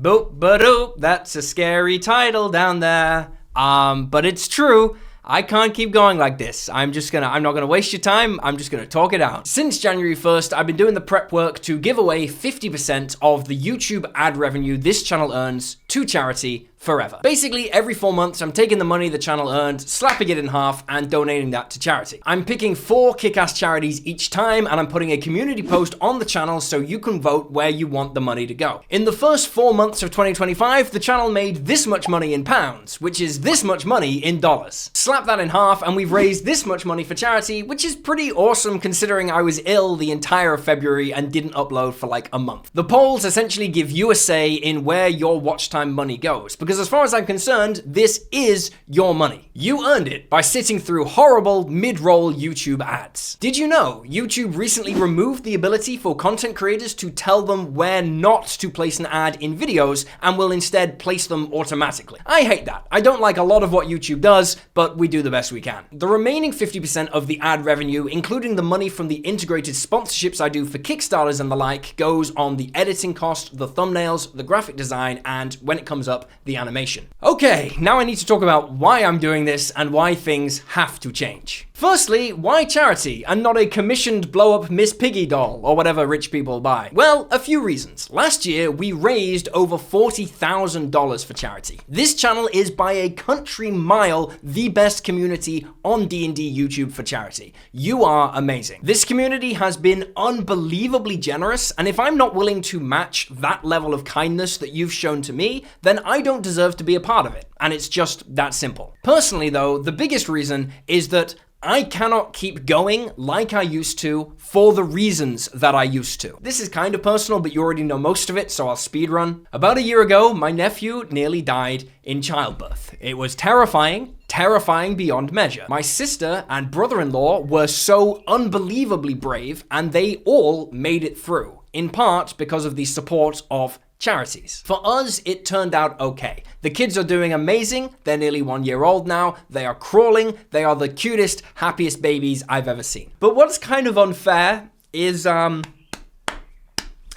Boop, ba-doop, that's a scary title down there. But it's true. I can't keep going like this. I'm not gonna waste your time. I'm just gonna talk it out. Since January 1st, I've been doing the prep work to give away 50% of the YouTube ad revenue this channel earns to charity forever. Basically, every 4 months, I'm taking the money the channel earned, slapping it in half, and donating that to charity. I'm picking 4 kick-ass charities each time, and I'm putting a community post on the channel so you can vote where you want the money to go. In the first 4 months of 2025, the channel made this much money in pounds, which is this much money in dollars. Slap that in half, and we've raised this much money for charity, which is pretty awesome considering I was ill the entire of February and didn't upload for like a month. The polls essentially give you a say in where your watch time money goes, because as far as I'm concerned, this is your money. You earned it by sitting through horrible mid-roll YouTube ads. Did you know YouTube recently removed the ability for content creators to tell them where not to place an ad in videos and will instead place them automatically? I hate that. I don't like a lot of what YouTube does, but we do the best we can. The remaining 50% of the ad revenue, including the money from the integrated sponsorships I do for Kickstarters and the like, goes on the editing cost, the thumbnails, the graphic design, and when it comes up, the animation. Okay, now I need to talk about why I'm doing this and why things have to change. Firstly, why charity and not a commissioned blow-up Miss Piggy doll or whatever rich people buy? Well, a few reasons. Last year, we raised over $40,000 for charity. This channel is by a country mile the best community on D&D YouTube for charity. You are amazing. This community has been unbelievably generous, and if I'm not willing to match that level of kindness that you've shown to me, then I don't deserve to be a part of it. And it's just that simple. Personally, though, the biggest reason is that I cannot keep going like I used to for the reasons that I used to. This is kind of personal, but you already know most of it, so I'll speed run. About a year ago, my nephew nearly died in childbirth. It was terrifying beyond measure. My sister and brother-in-law were so unbelievably brave, and they all made it through, in part because of the support of charities. For us, it turned out okay. The kids are doing amazing. They're nearly 1 year old now. They are crawling. They are the cutest, happiest babies I've ever seen. But what's kind of unfair is,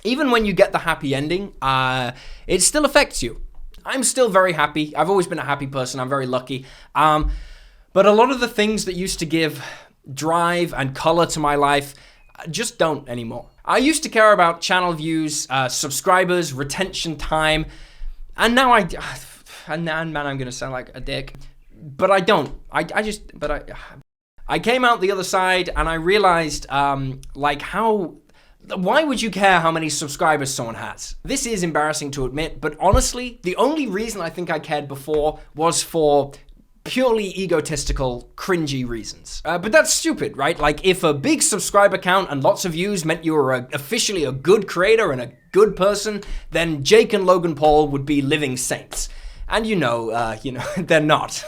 even when you get the happy ending, it still affects you. I'm still very happy. I've always been a happy person. I'm very lucky. But a lot of the things that used to give drive and color to my life just don't anymore. I used to care about channel views, subscribers, retention time, and now I'm gonna sound like a dick, but I don't. I came out the other side and I realized, why would you care how many subscribers someone has? This is embarrassing to admit, but honestly, the only reason I think I cared before was for purely egotistical, cringy reasons. But that's stupid, right? Like, if a big subscriber count and lots of views meant you were officially a good creator and a good person, then Jake and Logan Paul would be living saints. And they're not.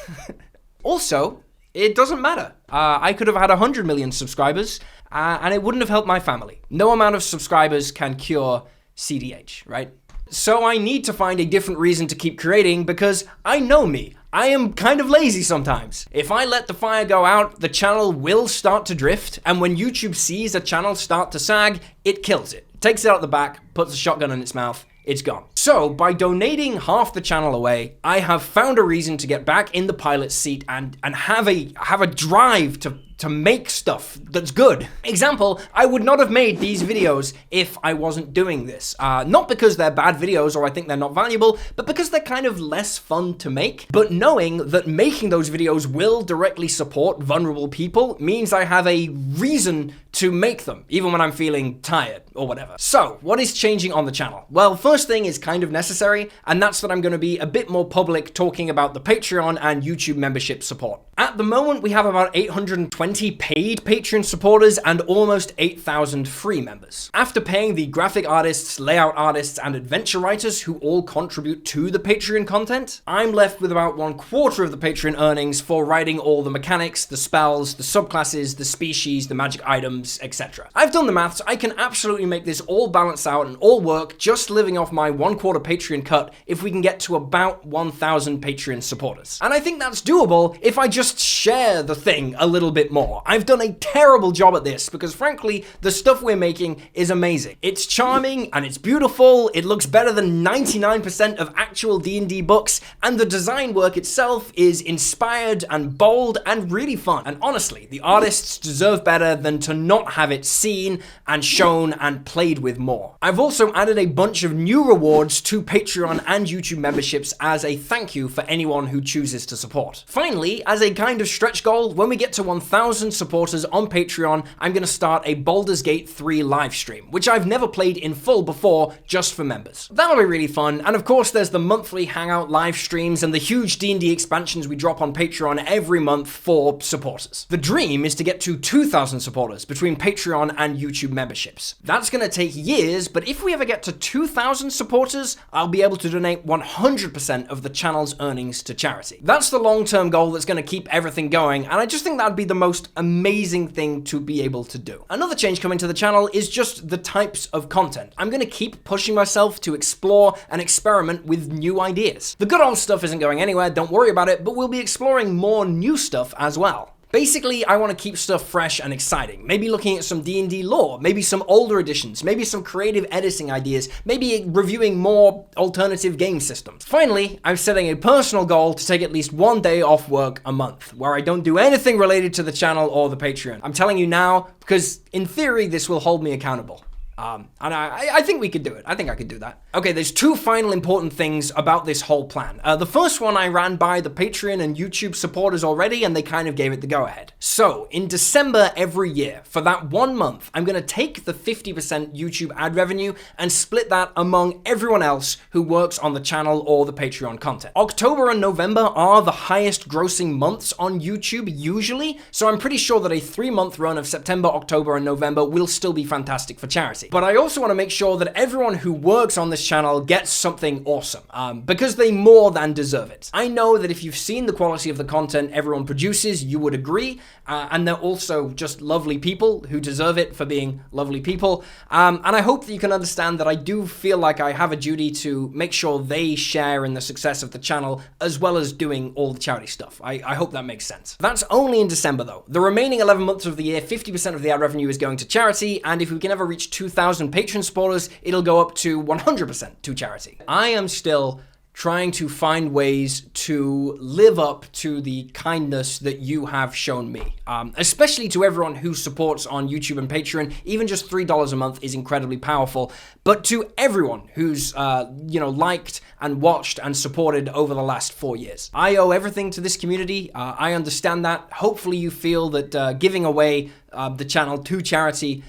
Also, it doesn't matter. I could have had 100 million subscribers, and it wouldn't have helped my family. No amount of subscribers can cure CDH, right? So I need to find a different reason to keep creating because I know me. I am kind of lazy sometimes. If I let the fire go out, the channel will start to drift, and when YouTube sees a channel start to sag, it kills it. Takes it out the back, puts a shotgun in its mouth, it's gone. So, by donating half the channel away, I have found a reason to get back in the pilot seat and have a drive to make stuff that's good. Example, I would not have made these videos if I wasn't doing this. Not because they're bad videos or I think they're not valuable, but because they're kind of less fun to make. But knowing that making those videos will directly support vulnerable people means I have a reason to make them, even when I'm feeling tired or whatever. So, what is changing on the channel? Well, first thing is kind of necessary, and that's that I'm going to be a bit more public talking about the Patreon and YouTube membership support. At the moment, we have about 820 paid Patreon supporters and almost 8,000 free members. After paying the graphic artists, layout artists, and adventure writers who all contribute to the Patreon content, I'm left with about 1/4 of the Patreon earnings for writing all the mechanics, the spells, the subclasses, the species, the magic items, etc. I've done the maths. I can absolutely make this all balance out and all work just living off my 1/4 Patreon cut if we can get to about 1,000 Patreon supporters. And I think that's doable if I just just share the thing a little bit more. I've done a terrible job at this because frankly, the stuff we're making is amazing. It's charming and it's beautiful. It looks better than 99% of actual D&D books, and the design work itself is inspired and bold and really fun. And honestly, the artists deserve better than to not have it seen and shown and played with more. I've also added a bunch of new rewards to Patreon and YouTube memberships as a thank you for anyone who chooses to support. Finally, as a kind of stretch goal, when we get to 1,000 supporters on Patreon, I'm going to start a Baldur's Gate 3 live stream, which I've never played in full before, just for members. That'll be really fun, and of course there's the monthly Hangout live streams and the huge D&D expansions we drop on Patreon every month for supporters. The dream is to get to 2,000 supporters between Patreon and YouTube memberships. That's going to take years, but if we ever get to 2,000 supporters, I'll be able to donate 100% of the channel's earnings to charity. That's the long-term goal that's going to keep everything going, and I just think that'd be the most amazing thing to be able to do. Another change coming to the channel is just the types of content. I'm going to keep pushing myself to explore and experiment with new ideas. The good old stuff isn't going anywhere, don't worry about it, but we'll be exploring more new stuff as well. Basically, I want to keep stuff fresh and exciting. Maybe looking at some D&D lore, maybe some older editions, maybe some creative editing ideas, maybe reviewing more alternative game systems. Finally, I'm setting a personal goal to take at least one day off work a month, where I don't do anything related to the channel or the Patreon. I'm telling you now, because in theory, this will hold me accountable. And I think we could do it. I think I could do that. Okay, there's two final important things about this whole plan. The first one I ran by the Patreon and YouTube supporters already, and they kind of gave it the go-ahead. So, in December every year, for that 1 month, I'm going to take the 50% YouTube ad revenue and split that among everyone else who works on the channel or the Patreon content. October and November are the highest grossing months on YouTube usually, so I'm pretty sure that a 3-month run of September, October, and November will still be fantastic for charity. But I also want to make sure that everyone who works on this channel gets something awesome, because they more than deserve it. I know that if you've seen the quality of the content everyone produces, you would agree, and they're also just lovely people who deserve it for being lovely people. And I hope that you can understand that I do feel like I have a duty to make sure they share in the success of the channel, as well as doing all the charity stuff. I hope that makes sense. That's only in December though. The remaining 11 months of the year, 50% of the ad revenue is going to charity, and if we can ever reach 2,000 Patreon supporters, it'll go up to 100% to charity. I am still trying to find ways to live up to the kindness that you have shown me, especially to everyone who supports on YouTube and Patreon. Even just $3 a month is incredibly powerful, but to everyone who's liked and watched and supported over the last 4 years. I owe everything to this community. I understand that. Hopefully you feel that giving away the channel to charity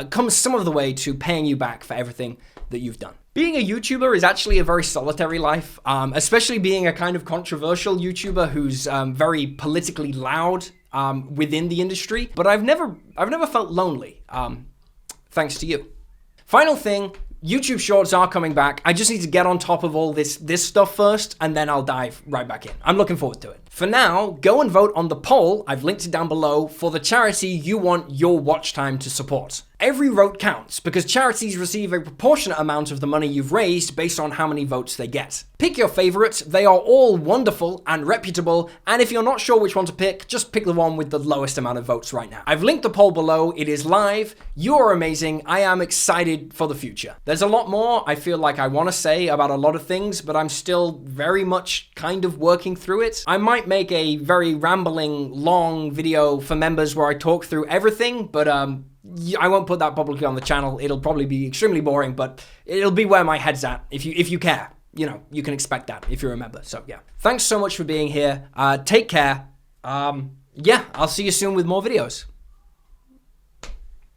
comes some of the way to paying you back for everything that you've done. Being a YouTuber is actually a very solitary life, especially being a kind of controversial YouTuber who's very politically loud within the industry. But I've never felt lonely, thanks to you. Final thing, YouTube Shorts are coming back. I just need to get on top of all this stuff first, and then I'll dive right back in. I'm looking forward to it. For now, go and vote on the poll, I've linked it down below, for the charity you want your watch time to support. Every vote counts, because charities receive a proportionate amount of the money you've raised based on how many votes they get. Pick your favorites, they are all wonderful and reputable, and if you're not sure which one to pick, just pick the one with the lowest amount of votes right now. I've linked the poll below, it is live, you're amazing, I am excited for the future. There's a lot more I feel like I want to say about a lot of things, but I'm still very much kind of working through it. I might make a very rambling, long video for members where I talk through everything, but I won't put that publicly on the channel. It'll probably be extremely boring, but it'll be where my head's at. If you care, you can expect that if you remember. So yeah, thanks so much for being here. Take care. Yeah, I'll see you soon with more videos.